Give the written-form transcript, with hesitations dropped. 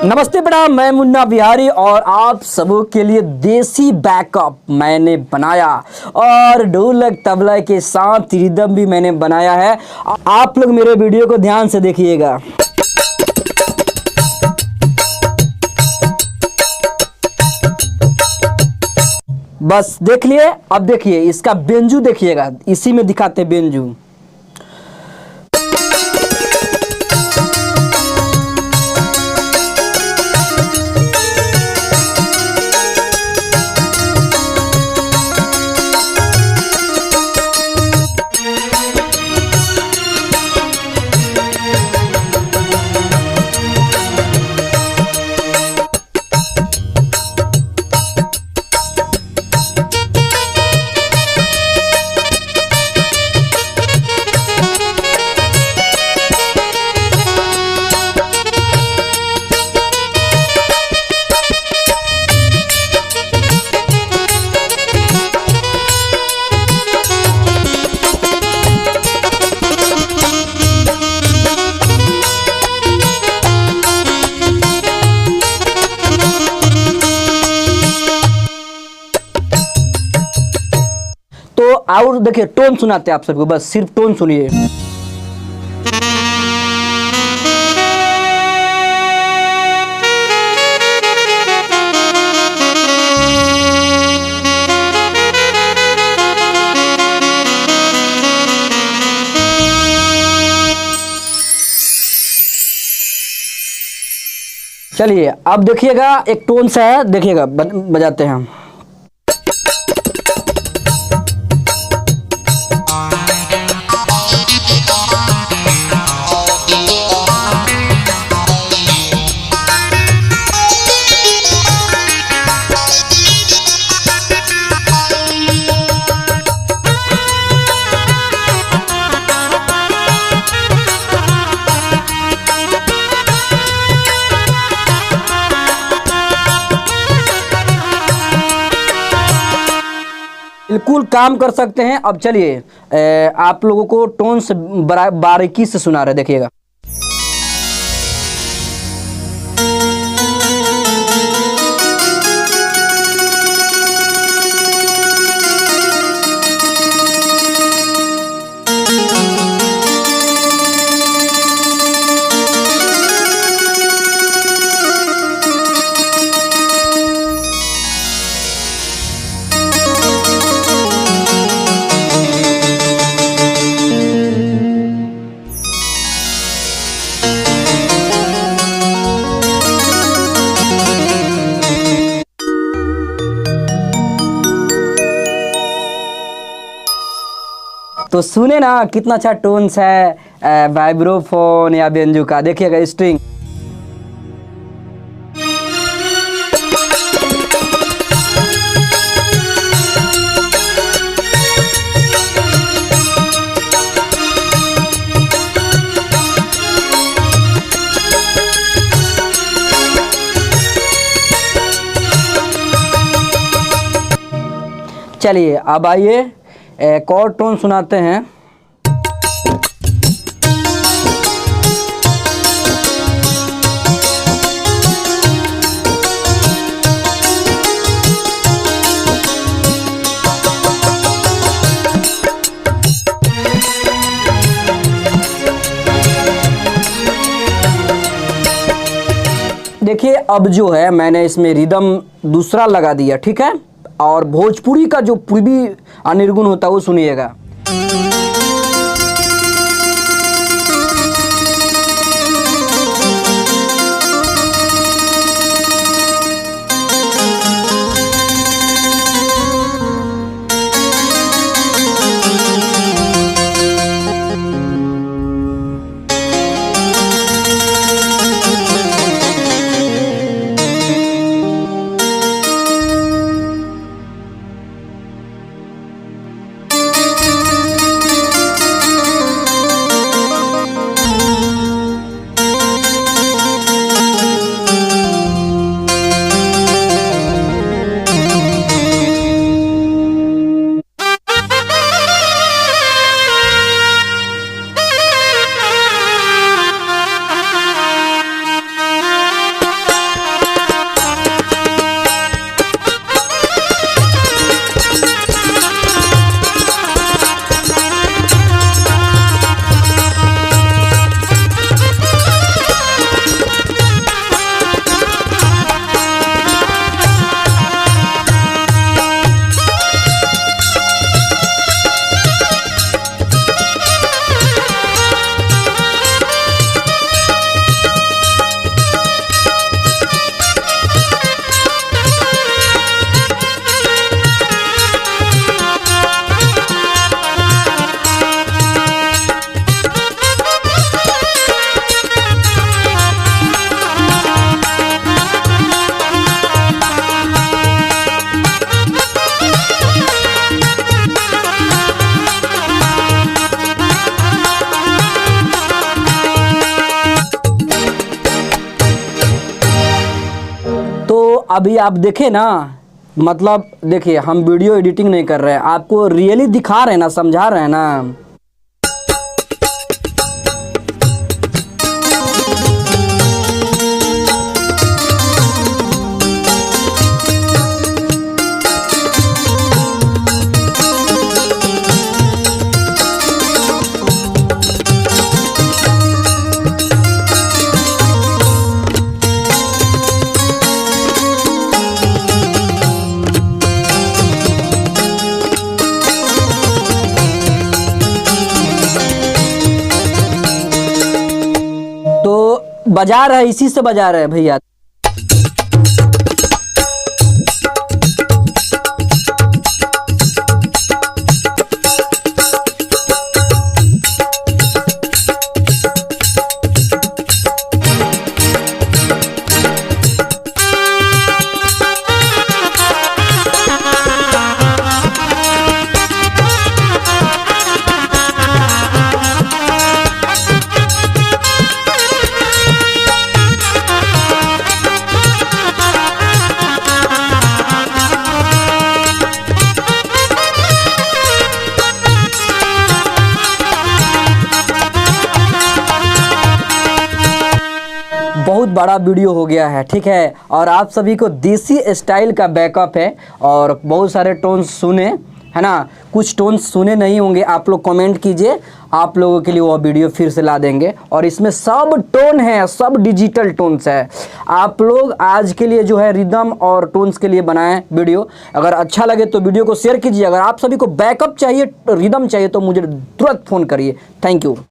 नमस्ते बेटा, मैं मुन्ना बिहारी और आप सबों के लिए देसी बैकअप मैंने बनाया और ढोलक तबला के साथ रिदम भी मैंने बनाया है। आप लोग मेरे वीडियो को ध्यान से देखिएगा। बस देख लिए, अब देखिए इसका बेंजू देखिएगा, इसी में दिखाते हैं बेंजू। तो और देखिए टोन सुनाते हैं आप सबको, बस सिर्फ टोन सुनिए। चलिए अब देखिएगा, एक टोन सा है, देखिएगा बजाते हैं हम। बिल्कुल काम कर सकते हैं। अब चलिए आप लोगों को टोन से बारीकी से सुना रहे, देखिएगा। तो सुने ना कितना अच्छा टोन्स है वाइब्रोफोन या बेंजू का। देखिएगा स्ट्रिंग, चलिए अब आइए एक और टोन सुनाते हैं। देखिए अब जो है मैंने इसमें रिदम दूसरा लगा दिया, ठीक है। और भोजपुरी का जो पूर्वी अनिर्गुण होता है वो सुनिएगा। अभी आप देखें ना, मतलब देखिए हम वीडियो एडिटिंग नहीं कर रहे हैं, आपको रियली दिखा रहे हैं ना, समझा रहे हैं ना। तो बाजार है, इसी से बाजार है भैया। बहुत बड़ा वीडियो हो गया है, ठीक है। और आप सभी को देसी स्टाइल का बैकअप है और बहुत सारे टोन्स सुने, है ना। कुछ टोन्स सुने नहीं होंगे, आप लोग कमेंट कीजिए, आप लोगों के लिए वो वीडियो फिर से ला देंगे। और इसमें सब टोन है, सब डिजिटल टोन्स है। आप लोग आज के लिए जो है रिदम और टोन्स के लिए बनाएं वीडियो। अगर अच्छा लगे तो वीडियो को शेयर कीजिए। अगर आप सभी को बैकअप चाहिए, रिदम चाहिए, तो मुझे तुरंत फ़ोन करिए। Thank you.